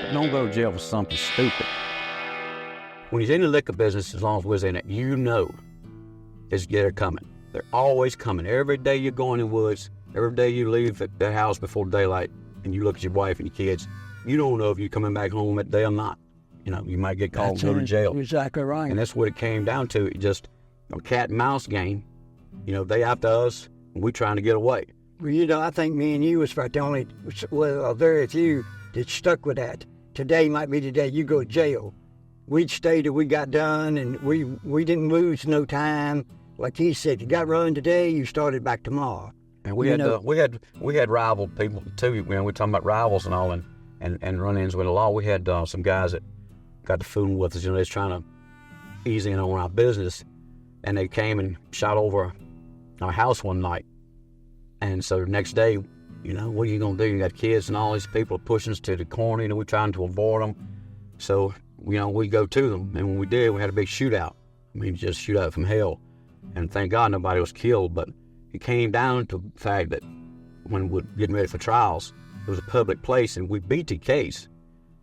But don't go to jail for something stupid. When you're in the liquor business, as long as we're in it, you know they're coming. They're always coming. Every day you're going in the woods, every day you leave the house before daylight, and you look at your wife and your kids, you don't know if you're coming back home that day or not. You know, you might get called and go to jail. Exactly right. And that's what it came down to. It just a cat and mouse game. You know, they after us, and we trying to get away. Well, you know, I think me and you was about the only, well, very few that stuck with that. Today might be the day you go to jail. We'd stay till we got done, and we didn't lose no time. Like he said, you got run today, you started back tomorrow. And we had rival people too. You know, we're talking about rivals and all, and run-ins with the law. We had some guys that got to fooling with us. You know, they was trying to ease in on our business, and they came and shot over our house one night. And so the next day, you know, what are you gonna do? You got kids and all these people pushing us to the corner. You know, we're trying to avoid them. So, you know, we go to them, and when we did, we had a big shootout. I mean, just shootout from hell. And thank God nobody was killed, but it came down to the fact that when we're getting ready for trials, it was a public place, and we beat the case,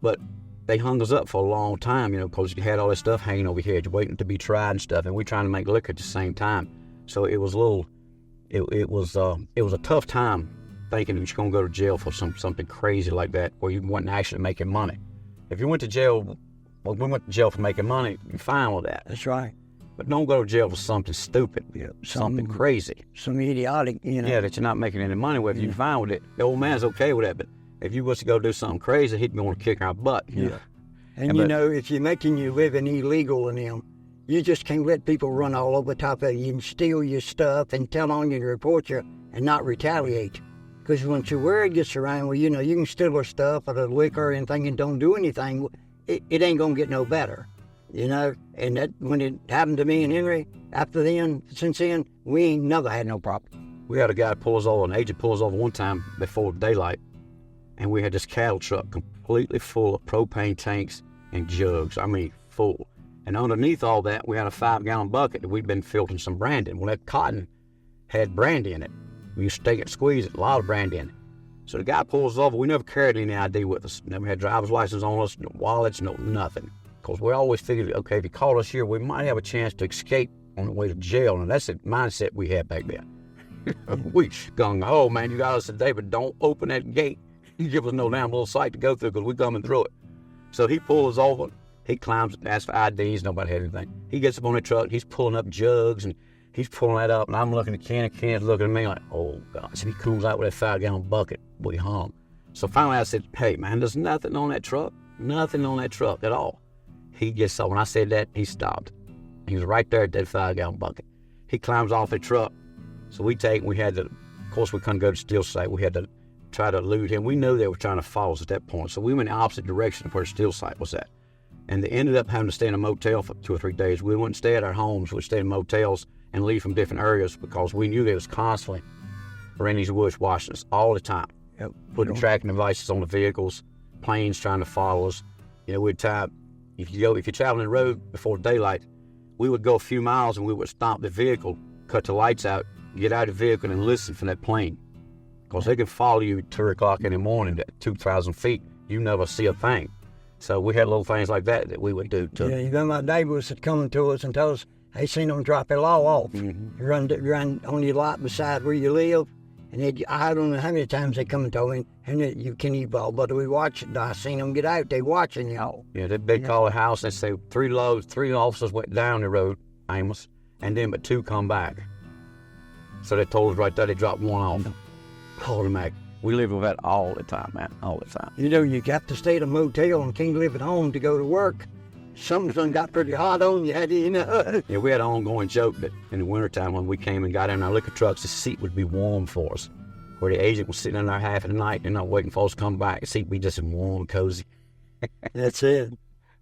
but they hung us up for a long time, you know, because you had all this stuff hanging over here, waiting to be tried and stuff, and we're trying to make liquor at the same time. So it was a little, it was a tough time thinking that you're going to go to jail for something crazy like that, where you wasn't actually making money. If you went to jail, well, we went to jail for making money, you're fine with that. That's right. But don't go to jail for something stupid, something crazy. Some idiotic, you know. Yeah, that you're not making any money with. You're fine with it. The old man's okay with that, but if you was to go do something crazy, he'd be going to kick our butt. Yeah. And you know, if you're making your living illegal in them, you just can't let people run all over top of you and steal your stuff and tell on you to report you and not retaliate. Because once your word gets around, well, you know, you can steal their stuff or the liquor or anything and don't do anything, it ain't going to get no better. You know, and that when it happened to me and Henry, since then, we ain't never had no problem. We had a guy pull us over, an agent pull us over one time before daylight, and we had this cattle truck completely full of propane tanks and jugs. I mean, full. And underneath all that, we had a 5-gallon bucket that we'd been filtering some brandy in. Well, that cotton had brandy in it. We used to take it and squeeze it, a lot of brandy in it. So the guy pulls us over. We never carried any ID with us. Never had driver's license on us, no wallets, no nothing. Because we always figured, okay, if he caught us here, we might have a chance to escape on the way to jail. And that's the mindset we had back then. We gung-ho, man, you got us today, but don't open that gate. You give us no damn little sight to go through because we're coming through it. So he pulls us over. He climbs, asks for IDs. Nobody had anything. He gets up on the truck. He's pulling up jugs, and he's pulling that up. And I'm looking at Ken, and Ken's looking at me like, oh, gosh. And he comes out with that 5-gallon bucket. We hung. So finally I said, hey, man, there's nothing on that truck. Nothing on that truck at all. He gets up. When I said that, he stopped. He was right there at that 5-gallon bucket. He climbs off the truck. So we had to, of course, we couldn't go to Steel Site. We had to try to elude him. We knew they were trying to follow us at that point. So we went the opposite direction of where the Steel Site was at. And they ended up having to stay in a motel for 2 or 3 days. We wouldn't stay at our homes. We'd stay in motels and leave from different areas because we knew they was constantly around these woods watching us all the time. Yep. Putting tracking devices on the vehicles, planes trying to follow us. You know, we'd time. If you're traveling the road before daylight, we would go a few miles and we would stop the vehicle, cut the lights out, get out of the vehicle and listen for that plane. Because they can follow you at 2 o'clock in the morning at 2,000 feet. You never see a thing. So we had little things like that we would do too. Yeah, you know, my neighbors had come to us and told us they seen them drop their law off. Mm-hmm. Run on your lot beside where you live. And I don't know how many times they come and told me, and you can evolve, but we watch it. I seen them get out. They watching y'all. Yeah, they call the house. They say 3 officers went down the road, Amos, and then but 2 come back. So they told us right there they dropped 1 off. Automatic. We live with that all the time, man, all the time. You know, you got to stay at a motel and can't live at home to go to work. Something's done got pretty hot on you, you know. Yeah, we had an ongoing joke that in the wintertime when we came and got in our liquor trucks, the seat would be warm for us. Where the agent was sitting in there half of the night and not waiting for us to come back. The seat would be just warm, cozy. That's it.